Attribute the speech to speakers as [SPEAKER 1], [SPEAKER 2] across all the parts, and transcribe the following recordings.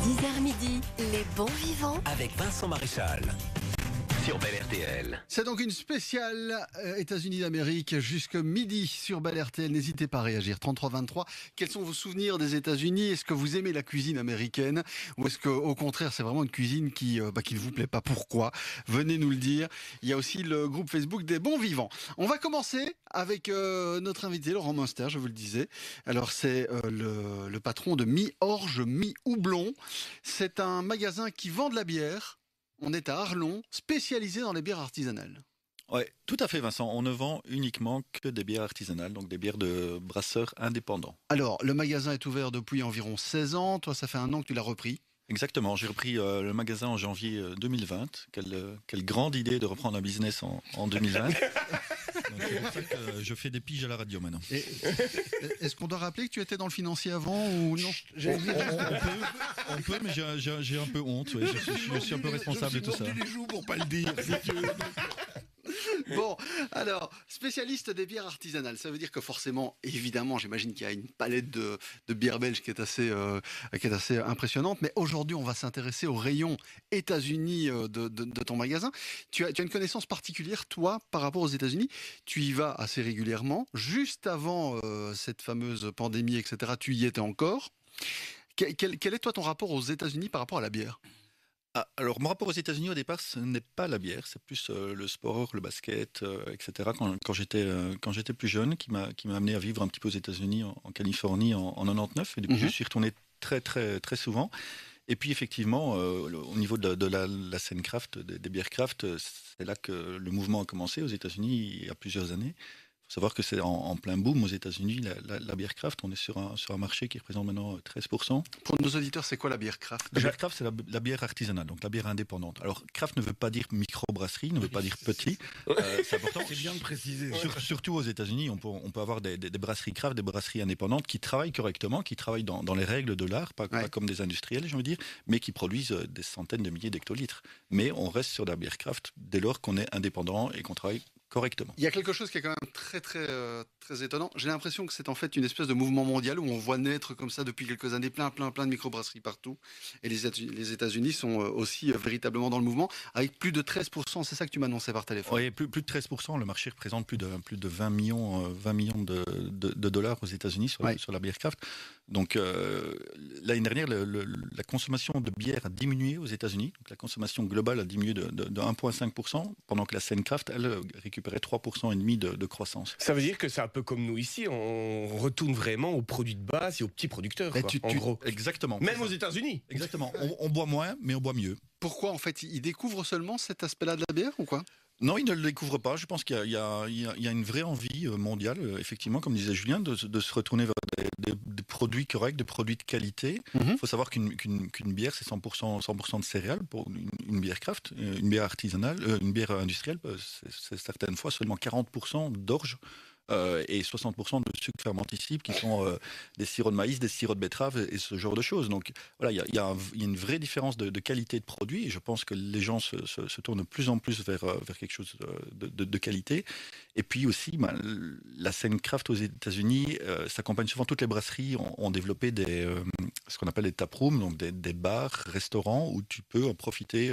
[SPEAKER 1] 10h midi, les bons vivants.
[SPEAKER 2] Avec Vincent Maréchal. Sur Bel RTL.
[SPEAKER 3] C'est donc une spéciale États-Unis d'Amérique jusque midi sur Bel RTL. N'hésitez pas à réagir. 33-23. Quels sont vos souvenirs des États-Unis? Est-ce que vous aimez la cuisine américaine ou est-ce que, au contraire, c'est vraiment une cuisine qui ne vous plaît pas? Pourquoi? Venez nous le dire. Il y a aussi le groupe Facebook des bons vivants. On va commencer avec notre invité Laurent Munster, je vous le disais. Alors c'est le patron de Mi-Orge, Mi-Houblon. C'est un magasin qui vend de la bière. On est à Arlon, spécialisé dans les bières artisanales.
[SPEAKER 4] Oui, tout à fait Vincent. On ne vend uniquement que des bières artisanales, donc des bières de brasseurs indépendants.
[SPEAKER 3] Alors, le magasin est ouvert depuis environ 16 ans. Toi, ça fait un an que tu l'as repris.
[SPEAKER 4] Exactement, j'ai repris le magasin en janvier 2020. Quelle grande idée de reprendre un business en 2020. Donc, c'est pour ça que je fais des piges à la radio maintenant.
[SPEAKER 3] Est-ce qu'on doit rappeler que tu étais dans le financier avant ou non?
[SPEAKER 4] On peut, mais j'ai un peu honte. Ouais. Je suis un peu responsable de tout ça.
[SPEAKER 5] Je me suis mordu les joues pour pas le dire.
[SPEAKER 3] Bon, alors, spécialiste des bières artisanales, ça veut dire que forcément, évidemment, j'imagine qu'il y a une palette de bières belges qui est assez impressionnante, mais aujourd'hui, on va s'intéresser au rayon États-Unis de ton magasin. Tu as une connaissance particulière, toi, par rapport aux États-Unis. Tu y vas assez régulièrement. Juste avant cette fameuse pandémie, etc., tu y étais encore. Quel est, toi, ton rapport aux États-Unis par rapport à la bière ?
[SPEAKER 4] Alors, mon rapport aux États-Unis au départ, ce n'est pas la bière, c'est plus le sport, le basket, etc. Quand j'étais plus jeune, qui m'a amené à vivre un petit peu aux États-Unis, en Californie, en 99, et depuis je suis retourné très très très souvent. Et puis effectivement, au niveau de la scène craft, des bières craft, c'est là que le mouvement a commencé aux États-Unis il y a plusieurs années. Il faut savoir que c'est en plein boom aux États-Unis, la bière craft. On est sur un marché qui représente maintenant 13%.
[SPEAKER 3] Pour nos auditeurs, c'est quoi la bière craft?
[SPEAKER 4] La bière craft, c'est la bière artisanale, donc la bière indépendante. Alors, craft ne veut pas dire microbrasserie, ne veut pas dire petit. C'est important.
[SPEAKER 5] C'est bien de préciser.
[SPEAKER 4] Surtout aux États-Unis, on peut avoir des brasseries craft, des brasseries indépendantes qui travaillent correctement, qui travaillent dans les règles de l'art, pas comme des industriels, je veux dire, mais qui produisent des centaines de milliers d'hectolitres. Mais on reste sur la bière craft dès lors qu'on est indépendant et qu'on travaille correctement.
[SPEAKER 3] Il y a quelque chose qui est quand même très étonnant. J'ai l'impression que c'est en fait une espèce de mouvement mondial où on voit naître comme ça depuis quelques années plein de microbrasseries partout. Et les États-Unis sont aussi véritablement dans le mouvement avec plus de 13%. C'est ça que tu m'as annoncé par téléphone.
[SPEAKER 4] Oui, plus de 13%. Le marché représente plus de 20 millions de dollars aux États-Unis sur la bière craft. Donc l'année dernière, la consommation de bière a diminué aux États-Unis. Donc, la consommation globale a diminué de 1,5%, pendant que la scène craft, elle, récupérait 3,5% de croissance.
[SPEAKER 5] Ça veut dire que c'est un peu comme nous ici, on retourne vraiment aux produits de base et aux petits producteurs, quoi, en gros.
[SPEAKER 4] Exactement.
[SPEAKER 5] Même aux États-Unis.
[SPEAKER 4] Exactement. On boit moins, mais on boit mieux.
[SPEAKER 3] Pourquoi en fait ils découvrent seulement cet aspect-là de la bière ou quoi?
[SPEAKER 4] Non, ils ne le découvrent pas. Je pense qu'il y a une vraie envie mondiale, effectivement, comme disait Julien, de se retourner vers des produits corrects, des produits de qualité. Il faut savoir qu'une bière, c'est 100% de céréales pour une bière craft. Une bière artisanale, une bière industrielle, c'est certaines fois seulement 40% d'orge. Et 60% de sucre fermenticible qui sont des sirops de maïs, des sirops de betterave et ce genre de choses. Donc voilà, il y a une vraie différence de qualité de produit et je pense que les gens se tournent de plus en plus vers quelque chose de qualité. Et puis aussi, la scène craft aux États-Unis s'accompagne souvent. Toutes les brasseries ont développé ce qu'on appelle des taprooms, donc des bars, restaurants où tu peux en profiter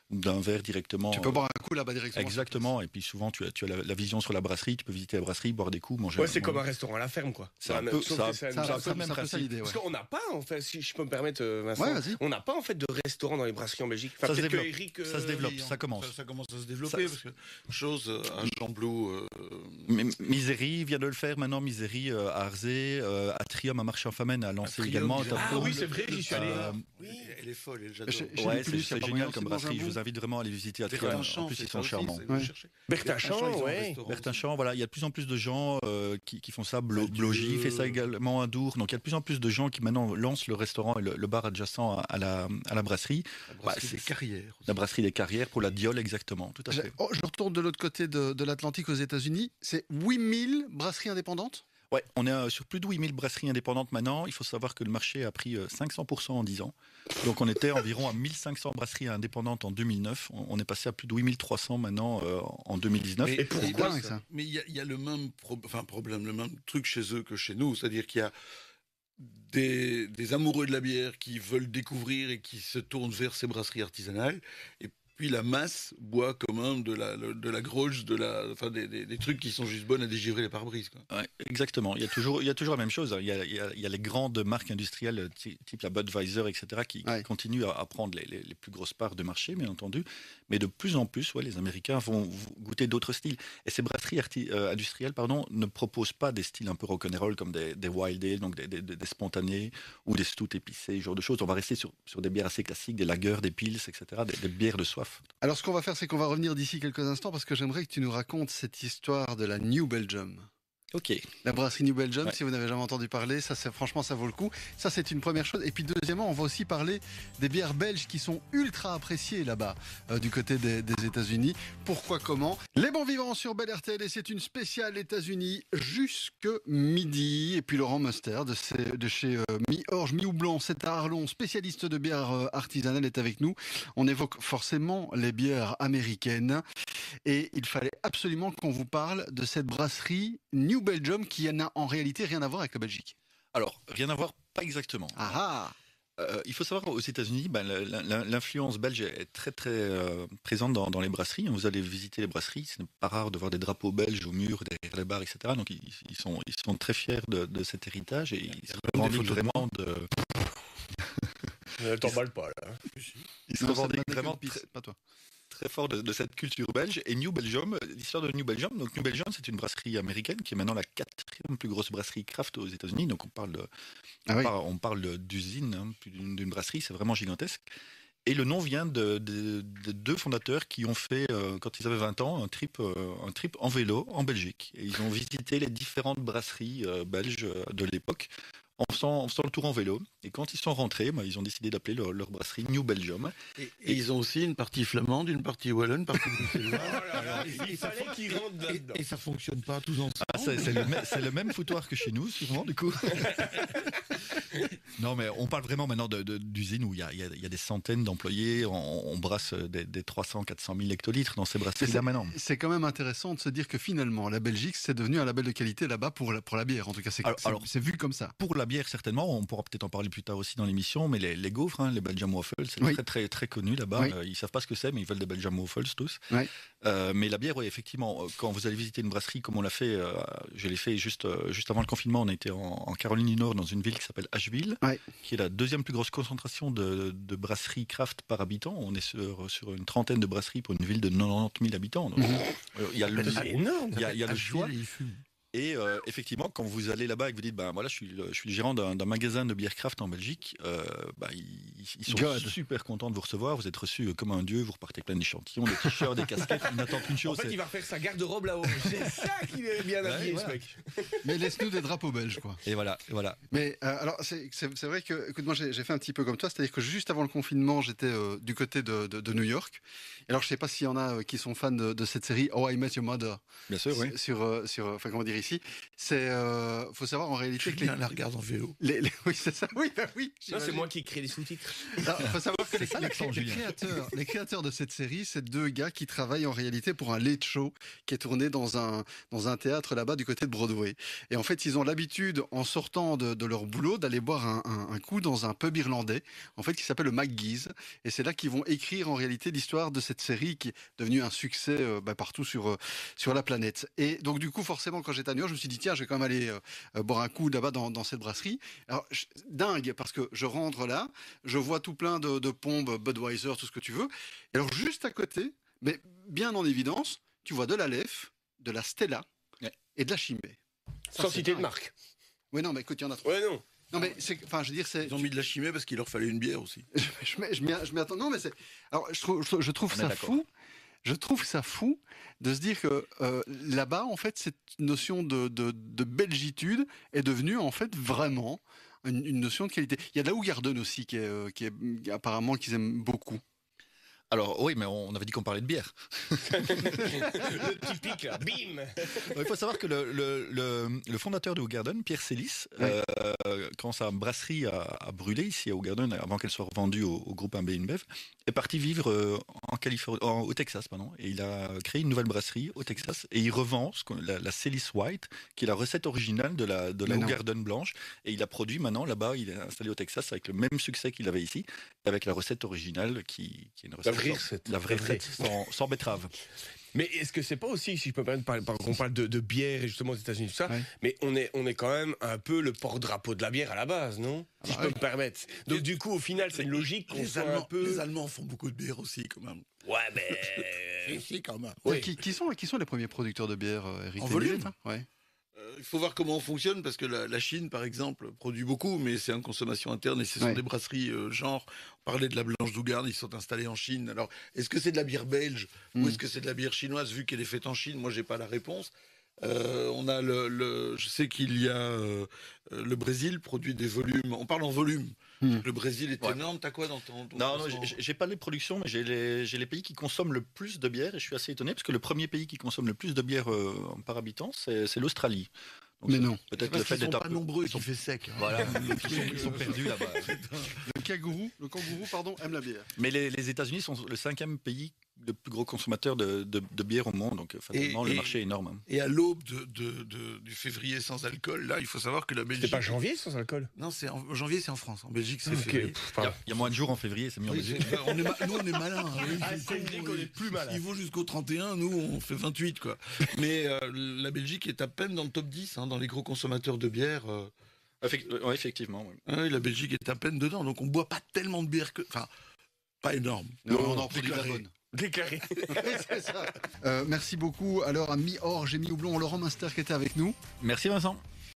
[SPEAKER 4] d'un verre directement.
[SPEAKER 3] Tu peux boire un coup là-bas directement.
[SPEAKER 4] Exactement. Et puis souvent, tu as la vision sur la brasserie. Tu peux visiter la brasserie, boire des coups, manger.
[SPEAKER 5] Ouais, c'est comme un restaurant à la ferme, quoi.
[SPEAKER 4] C'est un peu ça.
[SPEAKER 3] C'est un peu le même principe.
[SPEAKER 5] Parce qu'on n'a pas, en fait, si je peux me permettre, Vincent, on n'a pas en fait de restaurant dans les brasseries en Belgique. Enfin,
[SPEAKER 4] ça se développe.
[SPEAKER 5] Eric,
[SPEAKER 4] ça se développe. Ça commence.
[SPEAKER 6] Ça commence à se développer parce que à Jean-Blou.
[SPEAKER 4] Misery vient de le faire maintenant. Misery à Arzé, Atrium à Marchand-Famenne a lancé également.
[SPEAKER 5] Ah oui, c'est vrai, j'y suis allé.
[SPEAKER 6] Elle est folle, elle j'adore.
[SPEAKER 4] Ouais, c'est génial comme brasserie. Je vous invite vraiment à aller visiter Atrium. En plus, ils sont charmants. Bertinchamp, voilà, il y a de plus en plus de gens qui font ça. Blogy fait ça également à Dour. Donc il y a de plus en plus de gens qui maintenant lancent le restaurant et le bar adjacent à la brasserie.
[SPEAKER 6] Des Carrières.
[SPEAKER 4] La brasserie des Carrières pour la Diole, exactement. Tout à fait.
[SPEAKER 3] Je retourne de l'autre côté de l'Atlantique aux États-Unis. C'est 8000 brasseries indépendantes?
[SPEAKER 4] Ouais, on est sur plus de 8000 brasseries indépendantes maintenant. Il faut savoir que le marché a pris 500% en 10 ans. Donc on était environ à 1500 brasseries indépendantes en 2009. On est passé à plus de 8300 maintenant en 2019.
[SPEAKER 3] Et pourquoi ça?
[SPEAKER 6] Mais il y a le même problème, le même truc chez eux que chez nous. C'est-à-dire qu'il y a des amoureux de la bière qui veulent découvrir et qui se tournent vers ces brasseries artisanales. Et puis la masse boit quand même de la groge, des trucs qui sont juste bonnes à dégivrer les pare-brises.
[SPEAKER 4] Ouais, exactement. Il y a toujours la même chose. Il y a les grandes marques industrielles type la Budweiser, etc., qui continuent à prendre les plus grosses parts de marché, bien entendu. Mais de plus en plus, les Américains vont goûter d'autres styles. Et ces brasseries industrielles, ne proposent pas des styles un peu rock'n'roll comme des wild ale, donc des spontanés ou des stouts épicés, ce genre de choses. On va rester sur des bières assez classiques, des lagers, des pils, etc., des bières de soif.
[SPEAKER 3] Alors, ce qu'on va faire, c'est qu'on va revenir d'ici quelques instants parce que j'aimerais que tu nous racontes cette histoire de la New Belgium.
[SPEAKER 4] Ok.
[SPEAKER 3] La brasserie New Belgium, si vous n'avez jamais entendu parler, franchement, ça vaut le coup. Ça, c'est une première chose. Et puis, deuxièmement, on va aussi parler des bières belges qui sont ultra appréciées là-bas, du côté des États-Unis. Pourquoi, comment? Les bons vivants sur Bel RTL, et c'est une spéciale États-Unis jusque midi. Et puis, Laurent Muster de chez Mi-Orge, Mi-Houblon, c'est à Arlon, spécialiste de bières artisanales, est avec nous. On évoque forcément les bières américaines. Et il fallait absolument qu'on vous parle de cette brasserie New Belgium qui n'a en réalité rien à voir avec la Belgique.
[SPEAKER 4] Alors, rien à voir, pas exactement. Il faut savoir qu'aux États-Unis, l'influence belge est très très présente dans les brasseries. Vous allez visiter les brasseries, ce n'est pas rare de voir des drapeaux belges au mur, derrière les bars, etc. Donc ils sont très fiers de cet héritage et ils se revendiquent vraiment de...
[SPEAKER 5] T'emballes pas là.
[SPEAKER 4] Ils se revendiquent vraiment
[SPEAKER 3] pas toi.
[SPEAKER 4] Très fort de cette culture belge. Et New Belgium, l'histoire de New Belgium. Donc New Belgium, c'est une brasserie américaine qui est maintenant la 4e plus grosse brasserie craft aux États-Unis. Donc on parle d'usine, d'une brasserie, c'est vraiment gigantesque. Et le nom vient de deux fondateurs qui ont fait, quand ils avaient 20 ans, un trip en vélo en Belgique. Et ils ont visité les différentes brasseries belges de l'époque en faisant le tour en vélo. Et quand ils sont rentrés, ils ont décidé d'appeler leur brasserie New Belgium.
[SPEAKER 6] Et ils ont aussi une partie flamande, une partie wallonne, une partie bruxelloise.
[SPEAKER 5] Il fallait qu'ils rentrent là-dedans.
[SPEAKER 6] Et ça fonctionne pas tous ensemble.
[SPEAKER 4] C'est le même foutoir que chez nous, sûrement, du coup. Non, mais on parle vraiment maintenant d'usines où il y a des centaines d'employés. On brasse des 300-400 000 hectolitres dans ces brasseries-là maintenant.
[SPEAKER 3] C'est quand même intéressant de se dire que finalement, la Belgique, c'est devenu un label de qualité là-bas pour la bière. En tout cas, c'est vu comme ça.
[SPEAKER 4] Pour la bière, certainement. On pourra peut-être en parler plus tard aussi dans l'émission. Mais les gaufres, les Belgian Waffles, c'est très, très, très connu là-bas.
[SPEAKER 3] Oui.
[SPEAKER 4] Ils savent pas ce que c'est, mais ils veulent des Belgian Waffles tous.
[SPEAKER 3] Oui.
[SPEAKER 4] Mais la bière, oui, effectivement, quand vous allez visiter une brasserie comme on l'a fait, je l'ai fait juste avant le confinement, on était en Caroline du Nord, dans une ville qui s'appelle Asheville, qui est la 2e plus grosse concentration de brasseries craft par habitant. On est sur une trentaine de brasseries pour une ville de 90 000 habitants. Donc,
[SPEAKER 5] c'est énorme.
[SPEAKER 4] Il y a le choix. Et effectivement, quand vous allez là-bas et que vous dites, voilà, je suis le gérant d'un magasin de bière craft en Belgique, ils sont super contents de vous recevoir. Vous êtes reçus comme un dieu, vous repartez plein d'échantillons, des t-shirts, des casquettes. Ils n'attendent qu'une chose.
[SPEAKER 5] En fait, il va refaire sa garde-robe là-haut. C'est ça qu'il est bien habillé, ce mec.
[SPEAKER 3] Mais laisse-nous des drapeaux belges, quoi.
[SPEAKER 4] Et voilà.
[SPEAKER 3] Mais alors, c'est vrai que, écoute, moi, j'ai fait un petit peu comme toi, c'est-à-dire que juste avant le confinement, j'étais du côté de New York. Alors, je sais pas s'il y en a qui sont fans de cette série How I Met Your Mother.
[SPEAKER 4] Bien sûr, oui.
[SPEAKER 3] Enfin, comment dire ici, faut savoir en réalité que
[SPEAKER 6] la regarde en vélo.
[SPEAKER 3] Oui, c'est ça. Oui,
[SPEAKER 5] Ça, c'est moi qui crée les sous-titres.
[SPEAKER 3] Il faut savoir que les créateurs de cette série, c'est 2 gars qui travaillent en réalité pour un late show qui est tourné dans un théâtre là-bas du côté de Broadway. Et en fait, ils ont l'habitude, en sortant de leur boulot, d'aller boire un coup dans un pub irlandais, en fait, qui s'appelle le McGee's. Et c'est là qu'ils vont écrire en réalité l'histoire de cette série qui est devenue un succès partout sur la planète. Et donc, du coup, forcément, quand j'étais à New York, je me suis dit, tiens, je vais quand même aller boire un coup là-bas dans cette brasserie. Alors, dingue, parce que je rentre là, je vois tout plein de pompes, Budweiser, tout ce que tu veux. Et alors, juste à côté, mais bien en évidence, tu vois de la Lef, de la Stella et de la Chimay.
[SPEAKER 5] Sans citer de marque.
[SPEAKER 3] Oui, non, mais écoute, il y en a 3.
[SPEAKER 5] Ouais, non.
[SPEAKER 3] Non, mais je veux dire, c'est.
[SPEAKER 6] Ils ont mis de la chimée parce qu'il leur fallait une bière aussi.
[SPEAKER 3] je m'y attends. Non, mais c'est. Alors, je trouve ça fou. Je trouve ça fou de se dire que là-bas, en fait, cette notion de belgitude est devenue, en fait, vraiment une notion de qualité. Il y a de la Hoegaarden aussi qui est apparemment qu'ils aiment beaucoup.
[SPEAKER 4] Alors oui, mais on avait dit qu'on parlait de bière.
[SPEAKER 5] Le typique, là, bim.
[SPEAKER 4] Il faut savoir que le fondateur de Hoegaarden, Pierre Célis, quand sa brasserie a brûlé ici à Hoegaarden, avant qu'elle soit revendue au groupe AB InBev, est parti vivre en Californie, au Texas, pardon, et il a créé une nouvelle brasserie au Texas et il revend la Celis White, qui est la recette originale de la Hoegaarden blanche, et il a produit maintenant là-bas, il est installé au Texas avec le même succès qu'il avait ici, avec la recette originale qui est une recette, la vraie recette sans betterave.
[SPEAKER 5] Mais est-ce que c'est pas aussi, si je peux me permettre, qu'on parle de bière et justement aux États-Unis tout ça, mais on est quand même un peu le porte-drapeau de la bière à la base, non? Si je peux me permettre. Donc du coup, au final, c'est une logique qu'on soit un peu.
[SPEAKER 6] Les Allemands font beaucoup de bière aussi, quand même.
[SPEAKER 5] Ouais, mais
[SPEAKER 6] Si, quand même.
[SPEAKER 3] Ouais. Qui sont les premiers producteurs de bière, Eric?
[SPEAKER 6] En volume.
[SPEAKER 3] Ouais.
[SPEAKER 6] Il faut voir comment on fonctionne, parce que la Chine, par exemple, produit beaucoup, mais c'est en consommation interne et ce sont des brasseries genre. On parlait de la Blanche d'Hoegaarden, ils sont installés en Chine. Alors, est-ce que c'est de la bière belge ou est-ce que c'est de la bière chinoise, vu qu'elle est faite en Chine? Moi, j'ai pas la réponse. On a je sais qu'il y a le Brésil produit des volumes. On parle en volume. Le Brésil est énorme. T'as quoi dans ton
[SPEAKER 4] Non, j'ai pas les productions, mais j'ai les pays qui consomment le plus de bière et je suis assez étonné parce que le premier pays qui consomme le plus de bière par habitant, c'est l'Australie. Donc
[SPEAKER 3] mais non.
[SPEAKER 6] Peut-être le fait d'être pas nombreux, ils sont fait sec.
[SPEAKER 4] Voilà, ils sont perdus là-bas.
[SPEAKER 3] Le kangourou, aime la bière.
[SPEAKER 4] Mais les États-Unis sont le 5e pays le plus gros consommateur de bière au monde, donc fatalement le marché est énorme.
[SPEAKER 6] Et à l'aube du février sans alcool, là, il faut savoir que la Belgique.
[SPEAKER 5] C'est pas janvier sans alcool?
[SPEAKER 6] Non, c'est en janvier, c'est en France. En Belgique, c'est février.
[SPEAKER 4] Il y a moins de jours en février, c'est mieux en Belgique.
[SPEAKER 6] Nous, on est malins.
[SPEAKER 5] On est plus malins.
[SPEAKER 6] Ils vont jusqu'au 31, nous, on fait 28, quoi. Mais la Belgique est à peine dans le top 10, dans les gros consommateurs de bière.
[SPEAKER 4] Effectivement. Oui.
[SPEAKER 6] Oui, la Belgique est à peine dedans, donc on boit pas tellement de bière que. Enfin, pas énorme.
[SPEAKER 3] Non, on en produit la bonne.
[SPEAKER 5] Déclaré.
[SPEAKER 3] C'est ça. Merci beaucoup. Alors, à mi-orge et mi-houblon, Laurent Munster qui était avec nous.
[SPEAKER 4] Merci Vincent.